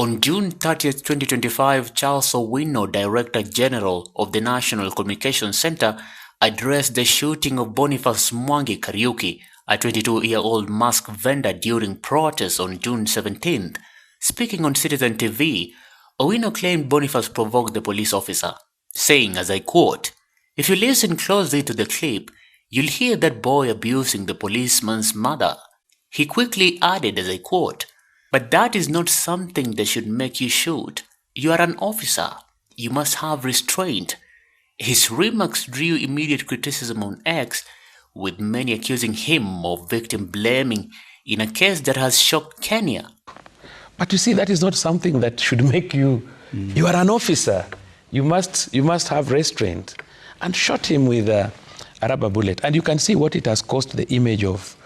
On June 30th, 2025, Charles Owino, Director General of the National Communication Center, addressed the shooting of Boniface Mwangi Kariuki, a 22-year-old mask vendor during protests on June 17th. Speaking on Citizen TV, Owino claimed Boniface provoked the police officer, saying, as I quote, "If you listen closely to the clip, you'll hear that boy abusing the policeman's mother." He quickly added, as I quote, "But that is not something that should make you shoot. You are an officer. You must have restraint." His remarks drew immediate criticism on X, with many accusing him of victim blaming in a case that has shocked Kenya. But you see, that is not something that should make you, you are an officer. You must have restraint. And shot him with a rubber bullet. And you can see what it has cost the image of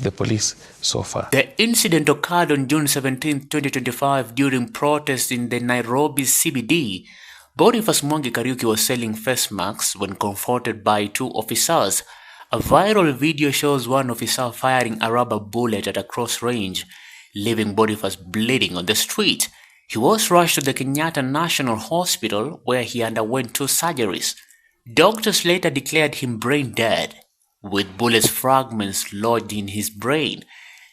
the police so far. The incident occurred on June 17, 2025 during protests in the Nairobi CBD. Boniface Mwangi Kariuki was selling face masks when confronted by two officers. A viral video shows one officer firing a rubber bullet at a cross range, leaving Boniface bleeding on the street. He was rushed to the Kenyatta National Hospital where he underwent 2 surgeries. Doctors later declared him brain dead, with bullet fragments lodged in his brain.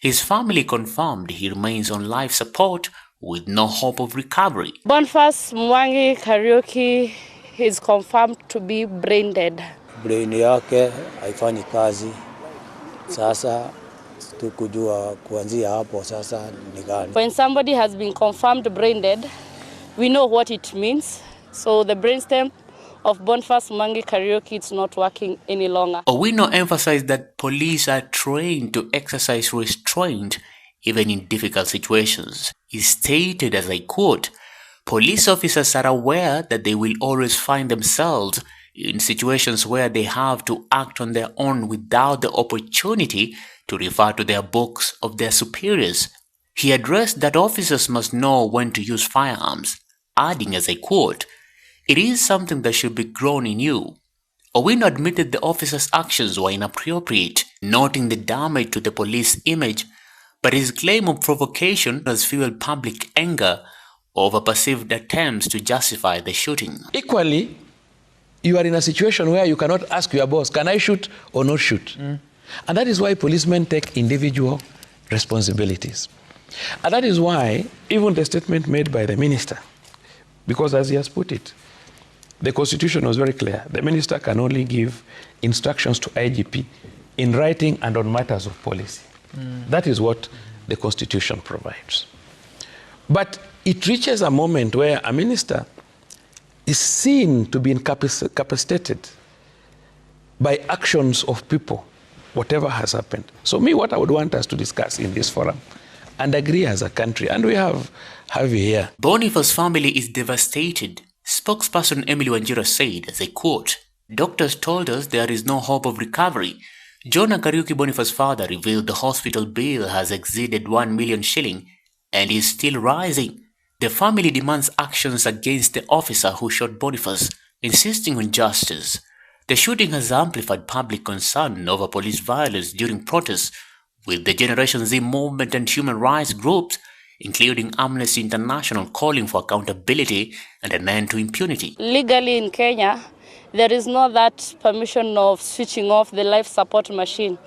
His family confirmed he remains on life support with no hope of recovery. Boniface Mwangi Kariuki is confirmed to be brain dead. Brain yake haifanyi kazi. Sasa tukujua kuanzia hapo sasa ni gani. When somebody has been confirmed brain dead, we know what it means. So the brainstem of Boniface Mwangi Kariuki is not working any longer. Owino emphasized that police are trained to exercise restraint even in difficult situations. He stated, as I quote, "Police officers are aware that they will always find themselves in situations where they have to act on their own without the opportunity to refer to their books of their superiors." He addressed that officers must know when to use firearms, adding, as I quote, "It is something that should be grown in you." Owino admitted the officers' actions were inappropriate, noting the damage to the police image, but his claim of provocation has fueled public anger over perceived attempts to justify the shooting. Equally, you are in a situation where you cannot ask your boss, can I shoot or not shoot? And that is why policemen take individual responsibilities. And that is why even the statement made by the minister, because as he has put it, the Constitution was very clear. The minister can only give instructions to IGP in writing and on matters of policy. That is what the Constitution provides. But it reaches a moment where a minister is seen to be incapacitated by actions of people, whatever has happened. So what I would want us to discuss in this forum and agree as a country, and we have you here. Boniface's family is devastated. Spokesperson Emily Wanjira said, as I quote, "Doctors told us there is no hope of recovery." Jonah Kariuki, Boniface's father, revealed the hospital bill has exceeded 1 million shilling and is still rising. The family demands actions against the officer who shot Boniface, insisting on justice. The shooting has amplified public concern over police violence during protests, with the Generation Z movement and human rights groups, including Amnesty International, calling for accountability and an end to impunity. Legally in Kenya, there is no that permission of switching off the life support machine.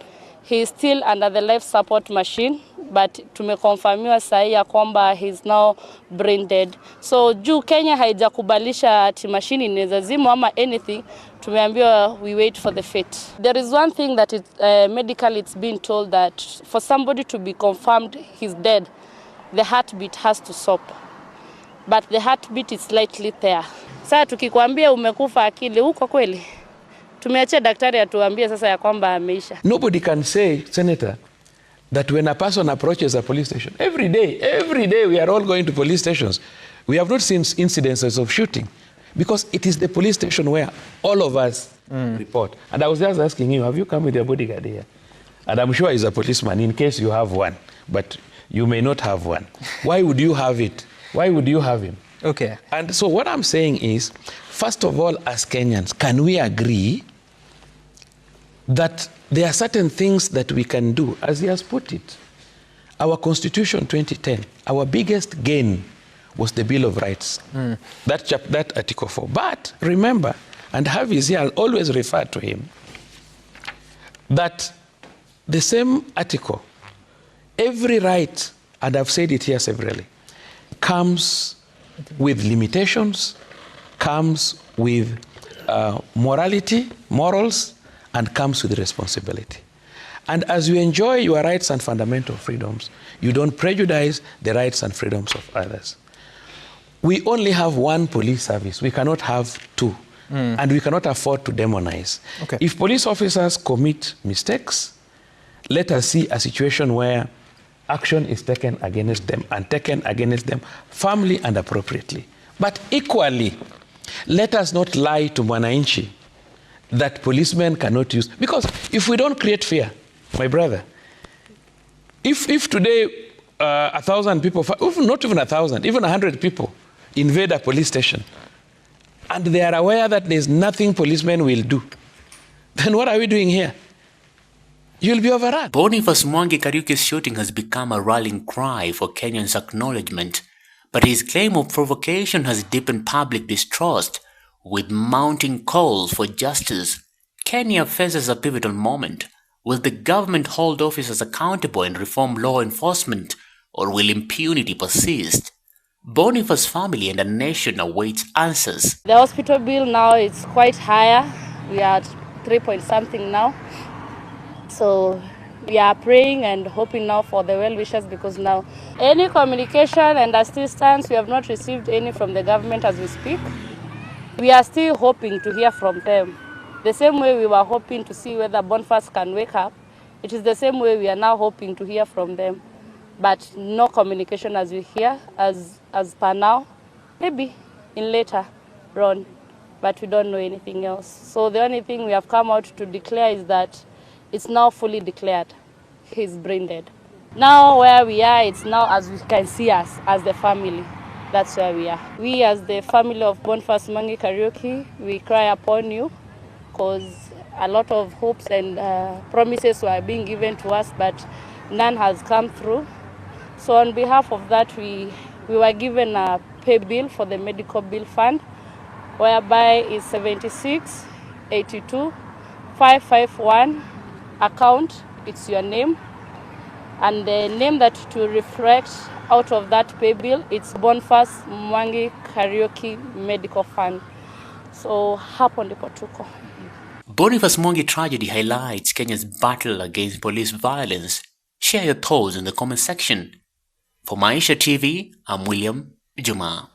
He is still under the life support machine, but tumekonfirmiwa sahi ya kwamba he is now brain dead. So juu Kenya haijakubalisha ati machine inaweza zima ama anything, tumeambiwa we wait for the fate. There is one thing that medically it's been told that for somebody to be confirmed he's dead, the heartbeat has to stop. But the heartbeat is slightly there. Sasa tukikwambia umekufa akili huko kweli? Tumeacha daktari atuambie sasa ya kwamba ameisha. Nobody can say, Senator, that when a person approaches a police station, every day we are all going to police stations. We have not seen incidences of shooting because it is the police station where all of us report. And I was just asking you, have you come with your bodyguard here? And I'm sure he's a policeman in case you have one, but you may not have one. Why would you have it? Why would you have him? Okay. And so what I'm saying is, first of all, as Kenyans, can we agree that there are certain things that we can do, as he has put it? Our Constitution 2010, our biggest gain was the Bill of Rights. That Article 4. But remember, and Harvey is here, I'll always refer to him, that the same article, every right, and I've said it here severally, comes with limitations, comes with morals, and comes with responsibility. And as you enjoy your rights and fundamental freedoms, you don't prejudice the rights and freedoms of others. We only have one police service. We cannot have two. And we cannot afford to demonize. Okay. If police officers commit mistakes, let us see a situation where action is taken against them and taken against them firmly and appropriately. But equally, let us not lie to Mwananchi that policemen cannot use. Because if we don't create fear, my brother, if today 1,000 people, not even 1,000, even 100 people invade a police station, and they are aware that there's nothing policemen will do, then what are we doing here? You'll be overrun. Boniface Mwangi Kariuki's shooting has become a rallying cry for Kenyans' acknowledgement, but his claim of provocation has deepened public distrust, with mounting calls for justice. Kenya faces a pivotal moment. Will the government hold officers accountable and reform law enforcement, or will impunity persist? Boniface's family and the nation awaits answers. The hospital bill now is quite higher. We are at 3 point something now. So we are praying and hoping now for the well-wishers, because now any communication and assistance, we have not received any from the government as we speak. We are still hoping to hear from them. The same way we were hoping to see whether Boniface can wake up, it is the same way we are now hoping to hear from them. But no communication as we hear, as per now. Maybe in later on, but we don't know anything else. So the only thing we have come out to declare is that it's now fully declared. He's brain dead. Now where we are, it's now as we can see us, as the family. That's where we are. We as the family of Boniface Mwangi Kariuki, we cry upon you, because a lot of hopes and promises were being given to us, but none has come through. So on behalf of that, we were given a pay bill for the medical bill fund, whereby is 76,82,551 account. It's your name, and the name that to reflect out of that pay bill, it's Boniface Mwangi Kariuki Medical Fund. So hapo ndipo tuko. Boniface Mwangi tragedy highlights Kenya's battle against police violence. Share your thoughts in the comment section. For Maisha TV, I'm William Juma.